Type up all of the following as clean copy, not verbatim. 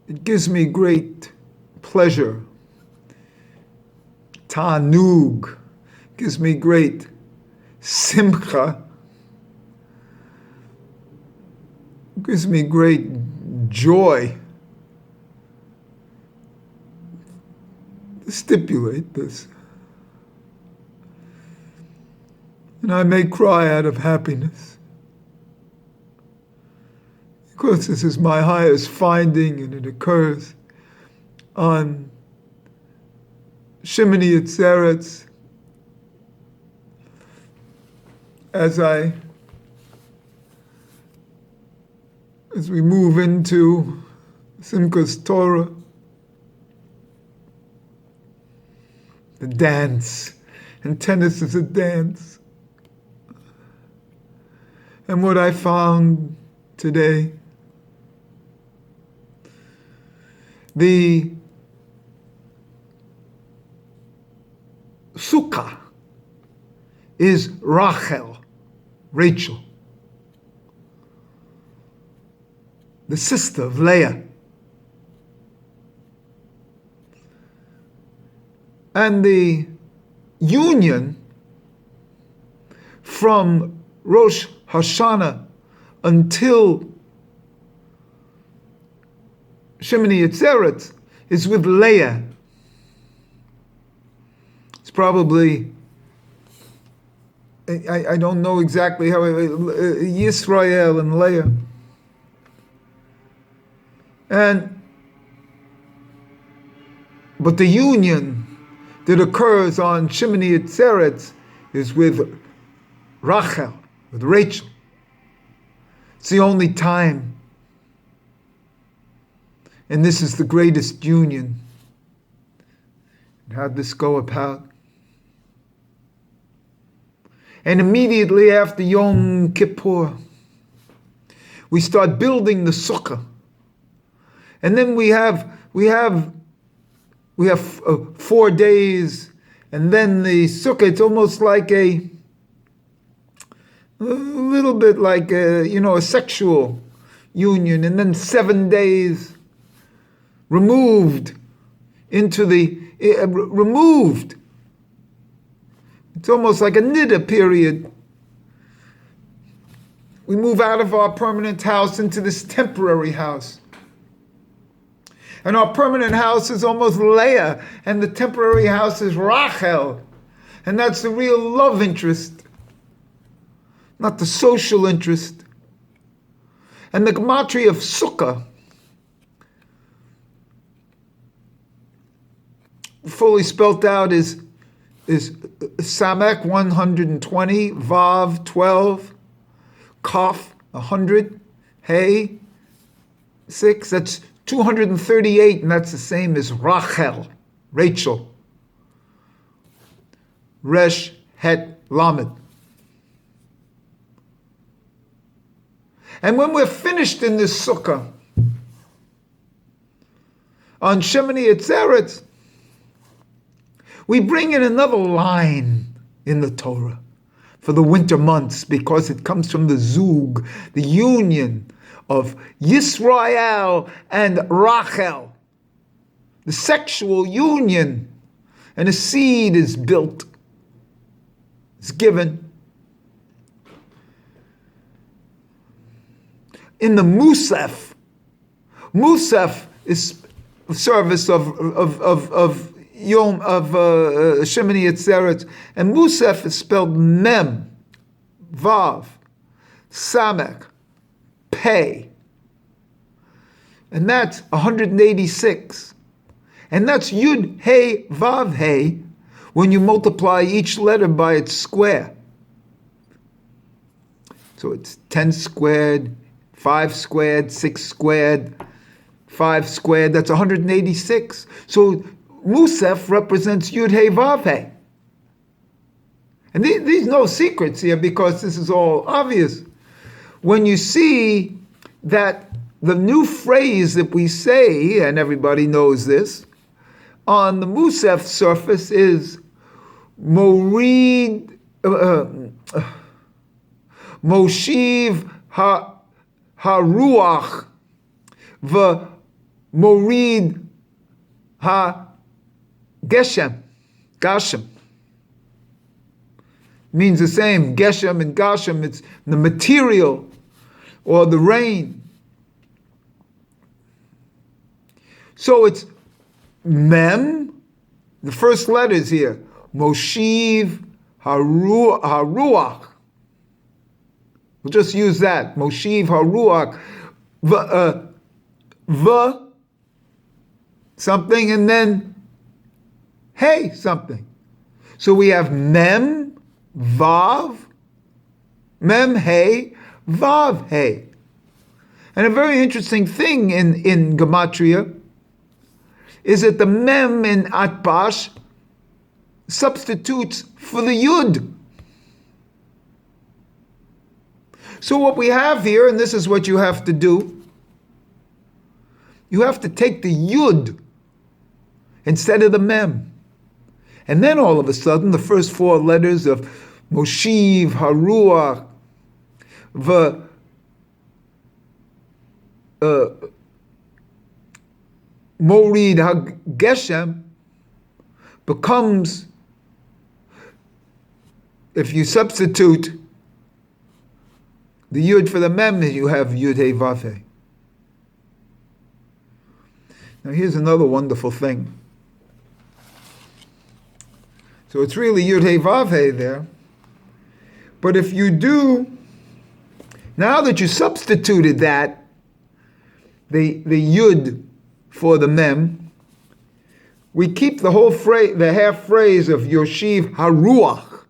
It gives me great pleasure. Ta'anug gives me great simcha. Gives me great joy to stipulate this. And I may cry out of happiness, because this is my highest finding, and it occurs on Shemini Atzeret as we move into Simchas Torah, the dance, and tennis is a dance. And what I found today, the Sukkah is Rachel, Rachel, the sister of Leah. And the union from Rosh Hashanah until Shemini Atzeret is with Leah. It's probably, I don't know exactly how, Yisrael and Leah. But the union that occurs on Shemini Atzeret is with Rachel, with Rachel. It's the only time. And this is the greatest union. And how'd this go about? And immediately after Yom Kippur, we start building the Sukkah. And then we have 4 days, and then the Sukkah, it's almost like a little bit like a sexual union, and then 7 days removed. It's almost like a niddah period. We move out of our permanent house into this temporary house. And our permanent house is almost Leah, and the temporary house is Rachel. And that's the real love interest, not the social interest. And the gematria of Sukkah, fully spelt out, is Samek 120, Vav 12, Kaf 100, Hey 6. That's 238, and that's the same as Rachel, Rachel. Resh, Het, Lamed. And when we're finished in this Sukkah, on Shemini Atzeret, we bring in another line in the Torah for the winter months, because it comes from the Zug, the union of Yisrael and Rachel, the sexual union, and a seed is built, is given. In the Musaf is service of Yom of Shemini Atzeret, and Musaf is spelled Mem, Vav, Samek, Pei, and that's 186, and that's Yud Hey Vav Hey when you multiply each letter by its square. So it's 10 squared, 5 squared, 6 squared, 5 squared. That's 186. So Musaf represents Yud Hey Vav Hey. And these no secrets here, because this is all obvious. When you see that the new phrase that we say, and everybody knows this, on the Musaf surface is Morid, Moshiv HaRuach Morid ha Geshem. Gashem. Means the same. Geshem and Gashem, it's the material or the rain. So it's Mem, the first letters here. Moshiv Haruach. We'll just use that. Moshiv Haruach. V something, and then Hey something. So we have Mem, Vav, Mem, Hey, Vav, Hey. And a very interesting thing in Gematria is that the Mem in Atbash substitutes for the Yud. So what we have here, and this is what you have to do, you have to take the Yud instead of the Mem. And then all of a sudden, the first four letters of Moshiv, Haruach, Morid HaGeshem becomes, if you substitute the Yud for the Mem, you have Yud He Vav He. Now here's another wonderful thing. So it's really Yud He Vav He there. But if you do, now that you substituted that, the Yud for the Mem, we keep the whole phrase, the half phrase of Yoshiv Haruach,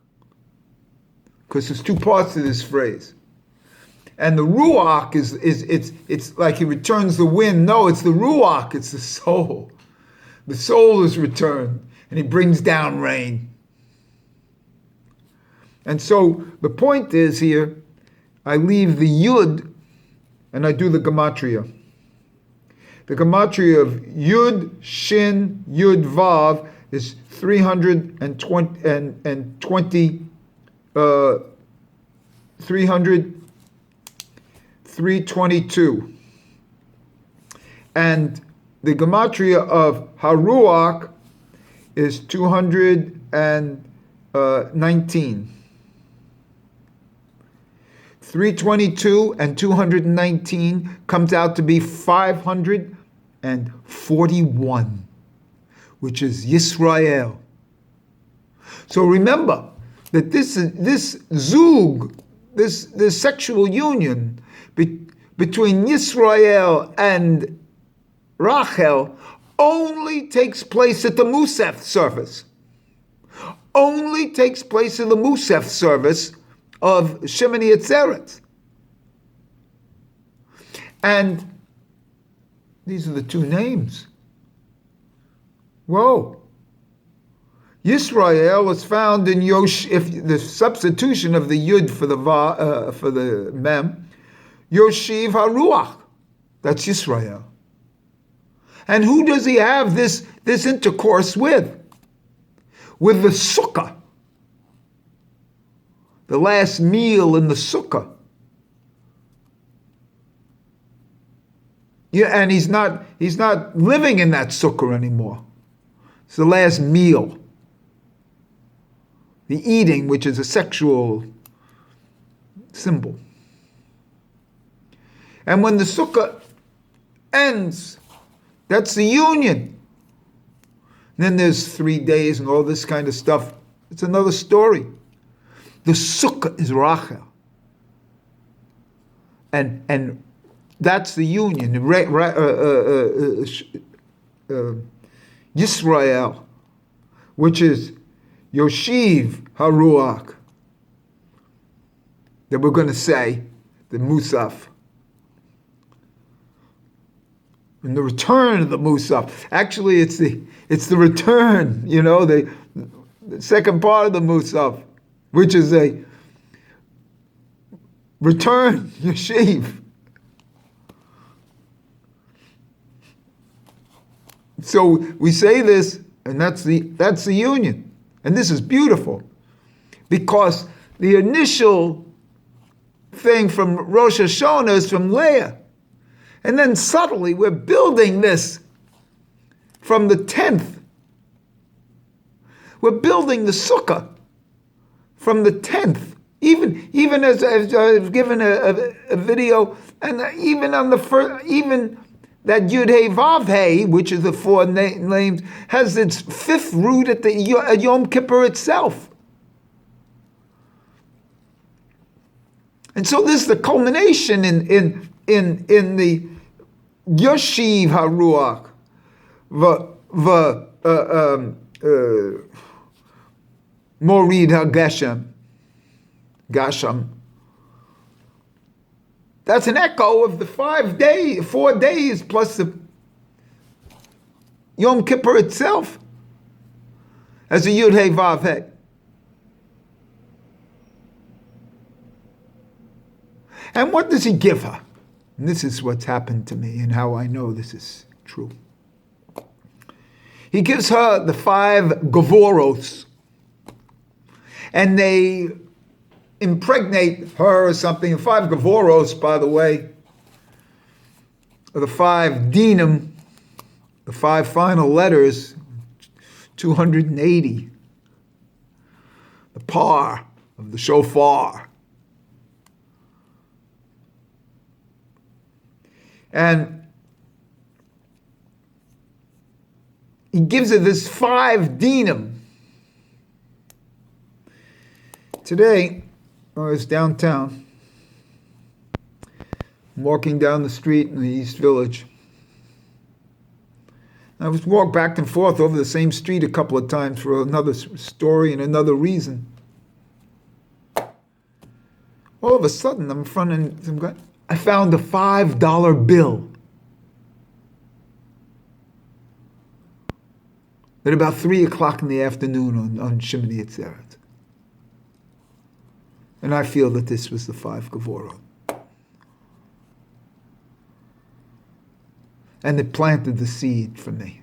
because there's two parts to this phrase. And the Ruach it's like he returns the wind. No, it's the Ruach, it's the soul. The soul is returned, and he brings down rain. And so the point is here, I leave the Yud and I do the Gematria. The Gematria of Yud, Shin, Yud, Vav is 322. And the Gematria of Haruach is 219. 322 and 219 comes out to be 541, which is Yisrael. So remember that this zug, this sexual union between Yisrael and Rachel only takes place at the Musaf service. Only takes place in the Musaf service of Shemini Atzeret. And these are the two names. Whoa. Yisrael is found in if the substitution of the Yud for the Mem, Yoshiv HaRuach. That's Yisrael. And who does he have this intercourse with? With the Sukkah. The last meal in the Sukkah. Yeah, and he's not living in that Sukkah anymore. It's the last meal. The eating, which is a sexual symbol. And when the Sukkah ends, that's the union. Then there's 3 days and all this kind of stuff. It's another story. The Sukkah is Rachel. And that's the union. Yisrael, which is Yoshiv HaRuach, that we're going to say, the Musaf. And the return of the Musaf. Actually, it's the return, the second part of the Musaf, which is a return, Yoshiv. So we say this, and that's the union. And this is beautiful, because the initial thing from Rosh Hashanah is from Leah. And then subtly we're building this from the 10th. We're building the Sukkah from the 10th. Even as I've given a video, and even on the first, even that Yud Hey Vav Hey, which is the four names, has its fifth root at the Yom Kippur itself. And so this is the culmination in the Yoshiv HaRuach, Morid HaGeshem, Gasham. That's an echo of the 4 days plus the Yom Kippur itself as a Yud Hey Vav Hey. And what does he give her? And this is what's happened to me and how I know this is true. He gives her the 5 Gavoros, and they impregnate her or something. And 5 Gavoros, by the way, are the 5 dinim, the 5 final letters, 280, the par of the shofar. And he gives her this 5 dinim. Today, I was downtown, walking down the street in the East Village. I was walked back and forth over the same street a couple of times for another story and another reason. All of a sudden, I'm in front of some guy. I found a $5 bill at about 3 o'clock in the afternoon on Shemini Atzeret. And I feel that this was the 5 Gavora. And it planted the seed for me,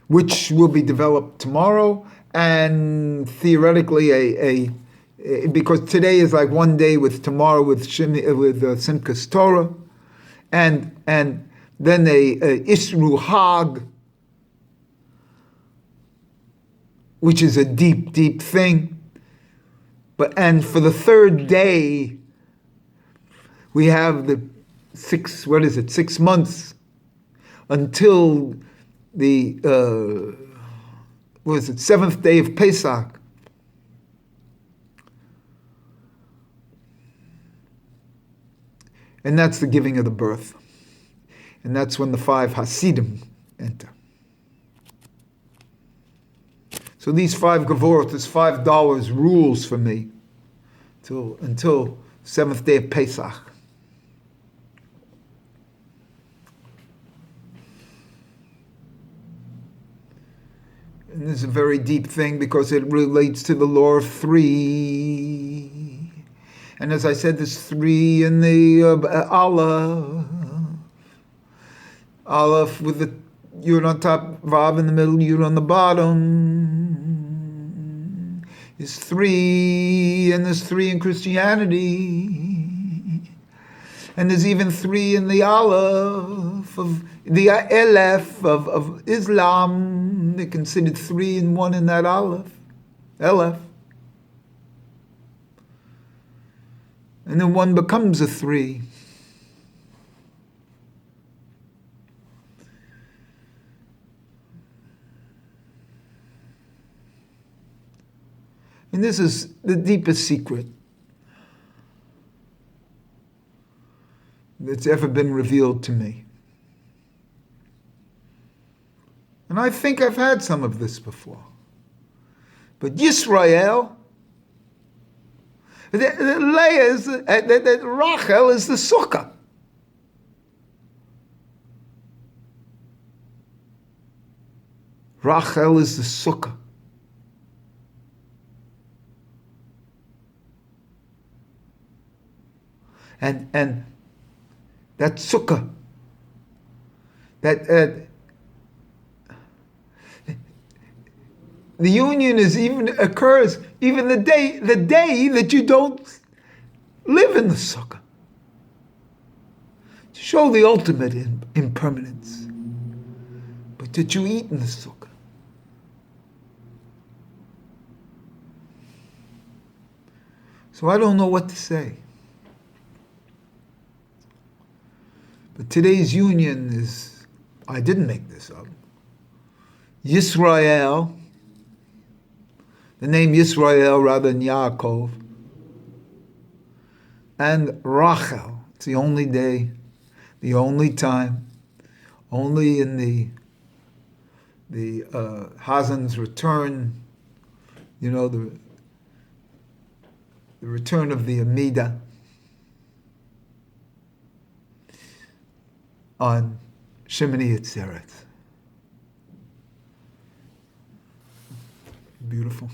which will be developed tomorrow, and theoretically because today is like one day with tomorrow with Simchas Torah, and then a Isru Hag, which is a deep, deep thing. And for the 3rd day, we have the 6 months until the 7th day of Pesach. And that's the giving of the birth. And that's when the 5 Hasidim enter. So these 5 Gavorot, this $5 rules for me until 7th day of Pesach. And this is a very deep thing because it relates to the law of 3. And as I said, there's 3 in the Aleph. Aleph with the Yud on top, Vav in the middle, Yud on the bottom. There's 3, and there's 3 in Christianity. And there's even 3 in the Aleph, of the Elef of Islam. They're considered 3 and 1 in that Aleph, Elef. And then 1 becomes a 3. And this is the deepest secret that's ever been revealed to me. And I think I've had some of this before. But Yisrael, the Leah is, the Rachel is the Sukkah. Rachel is the Sukkah. And that Sukkah, that the union occurs even the day that you don't live in the sukkah. To show the ultimate impermanence. But that you eat in the sukkah. So I don't know what to say. But today's union is, I didn't make this up. Yisrael, the name Yisrael rather than Yaakov, and Rachel. It's the only day, the only time, only in the Hazan's return, the return of the Amida on Shemini Atzeret. Beautiful.